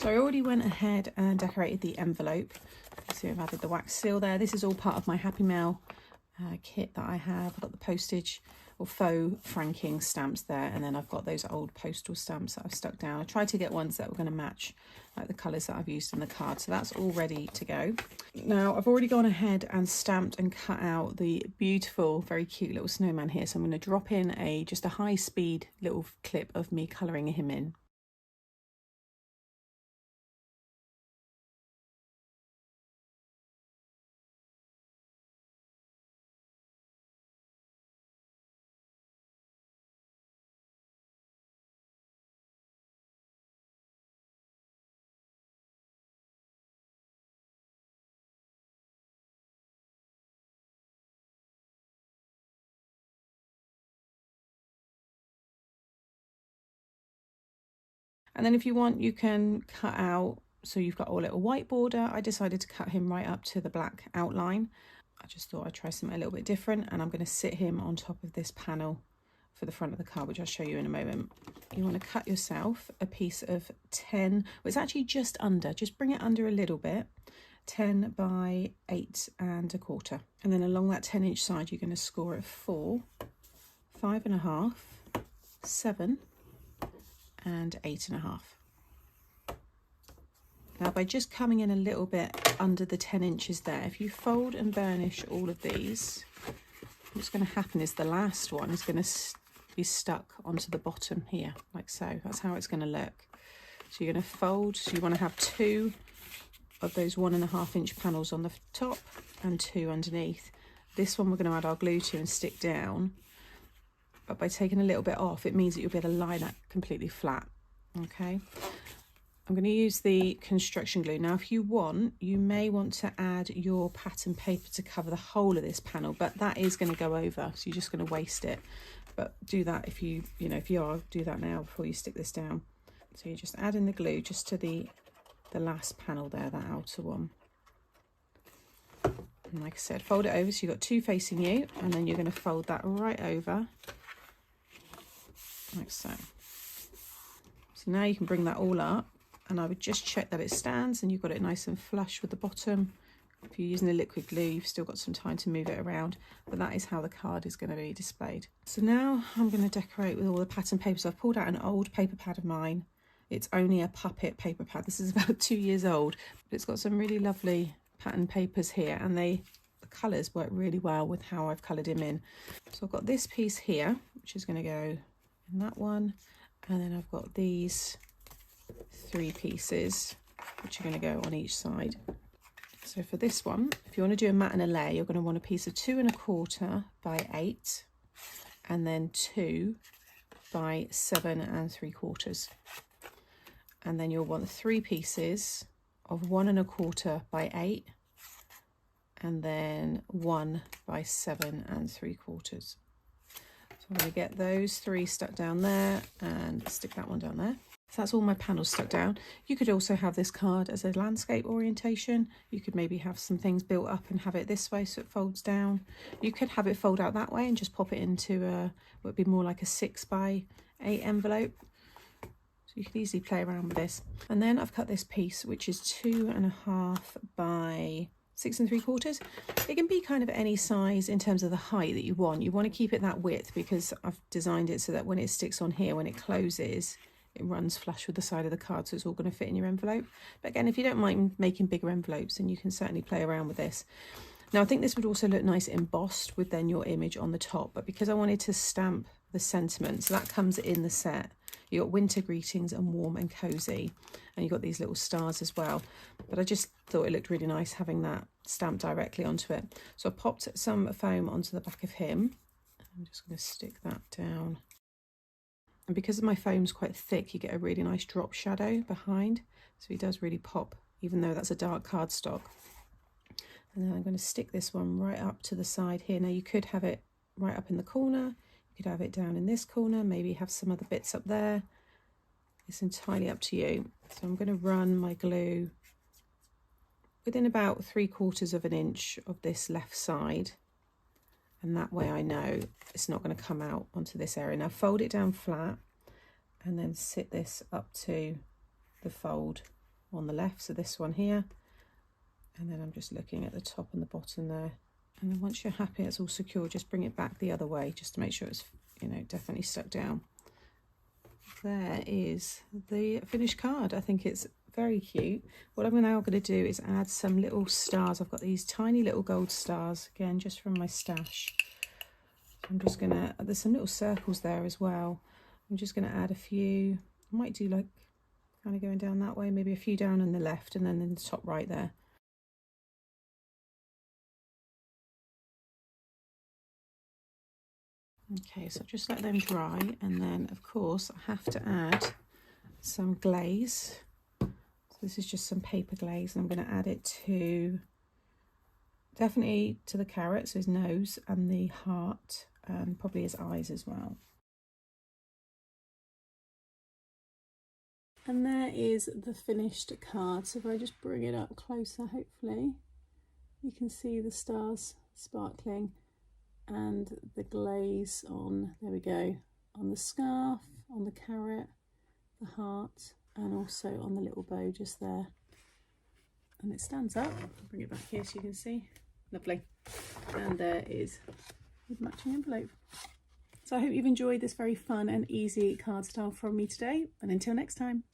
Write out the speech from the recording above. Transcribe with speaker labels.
Speaker 1: So I already went ahead and decorated the envelope. You see I've added the wax seal there. This is all part of my Happy Mail kit that I have. I've got the postage or faux franking stamps there, and then I've got those old postal stamps that I've stuck down. I tried to get ones that were going to match like the colours that I've used in the card, so that's all ready to go. Now I've already gone ahead and stamped and cut out the beautiful, very cute little snowman here, so I'm going to drop in just a high speed little clip of me colouring him in. And then if you want, you can cut out, so you've got a little white border. I decided to cut him right up to the black outline. I just thought I'd try something a little bit different, and I'm going to sit him on top of this panel for the front of the card, which I'll show you in a moment. You want to cut yourself a piece of 10, well, it's actually just under, just bring it under a little bit, 10 by 8 1/4. And then along that 10-inch side, you're going to score it 4, 5 1/2, 7, and 8 1/2. Now by just coming in a little bit under the 10 inches there, if you fold and burnish all of these, what's going to happen is the last one is going to be stuck onto the bottom here, like so. That's how it's going to look. So you're going to fold, so you want to have 2 of those 1 1/2 inch panels on the top and 2 underneath. This one we're going to add our glue to and stick down, but by taking a little bit off, it means that you'll be able to line that completely flat. Okay, I'm going to use the construction glue. Now if you want, you may want to add your pattern paper to cover the whole of this panel, but that is going to go over, so you're just going to waste it. But do that if you are, do that now before you stick this down. So you're just adding the glue just to the last panel there, that outer one. And like I said, fold it over so you've got 2 facing you, and then you're going to fold that right over like so. So now you can bring that all up, and I would just check that it stands and you've got it nice and flush with the bottom. If you're using a liquid glue, you've still got some time to move it around, but that is how the card is going to be displayed. So now I'm going to decorate with all the pattern papers. I've pulled out an old paper pad of mine. It's only a puppet paper pad. This is about 2 years old, but it's got some really lovely pattern papers here, and the colours work really well with how I've coloured him in. So I've got this piece here, which is going to go in that one, and then I've got these 3 pieces, which are going to go on each side. So for this one, if you want to do a mat and a layer, you're going to want a piece of 2 1/4 by 8, and then 2 by 7 3/4. And then you'll want 3 pieces of 1 1/4 by 8, and then 1 by 7 3/4. So I'm going to get those 3 stuck down there and stick that one down there. So that's all my panels stuck down. You could also have this card as a landscape orientation. You could maybe have some things built up and have it this way so it folds down. You could have it fold out that way and just pop it into what would be more like a 6 by 8 envelope. So you could easily play around with this. And then I've cut this piece, which is 2 1/2 by 6 3/4. It can be kind of any size in terms of the height that you want. You want to keep it that width because I've designed it so that when it sticks on here, when it closes, it runs flush with the side of the card, so it's all going to fit in your envelope. But again, if you don't mind making bigger envelopes, then you can certainly play around with this. Now I think this would also look nice embossed with then your image on the top, but because I wanted to stamp the sentiment, so that comes in the set. You got winter greetings and warm and cozy, and you got these little stars as well. But I just thought it looked really nice having that stamped directly onto it. So I popped some foam onto the back of him. I'm just going to stick that down. And because my foam's quite thick, you get a really nice drop shadow behind. So he does really pop, even though that's a dark cardstock. And then I'm going to stick this one right up to the side here. Now you could have it right up in the corner. You could have it down in this corner, maybe have some other bits up there. It's entirely up to you. So I'm going to run my glue within about 3/4 of an inch of this left side. And that way I know it's not going to come out onto this area. Now fold it down flat and then sit this up to the fold on the left, so this one here, and then I'm just looking at the top and the bottom there. And then once you're happy it's all secure, just bring it back the other way just to make sure it's, you know, definitely stuck down. There is the finished card. I think it's very cute. What I'm now going to do is add some little stars. I've got these tiny little gold stars, again, just from my stash. I'm just going to, there's some little circles there as well. I'm just going to add a few. I might do like kind of going down that way, maybe a few down on the left and then in the top right there. Okay, so just let them dry, and then of course I have to add some glaze. So this is just some paper glaze, and I'm going to add it to, definitely to the carrot, so his nose and the heart, and probably his eyes as well. And there is the finished card. So if I just bring it up closer, hopefully you can see the stars sparkling and the glaze on, there we go, on the scarf, on the carrot, the heart, and also on the little bow just there. And it stands up. I'll bring it back here so you can see. Lovely. And there is the matching envelope. So I hope you've enjoyed this very fun and easy card style from me today, and until next time.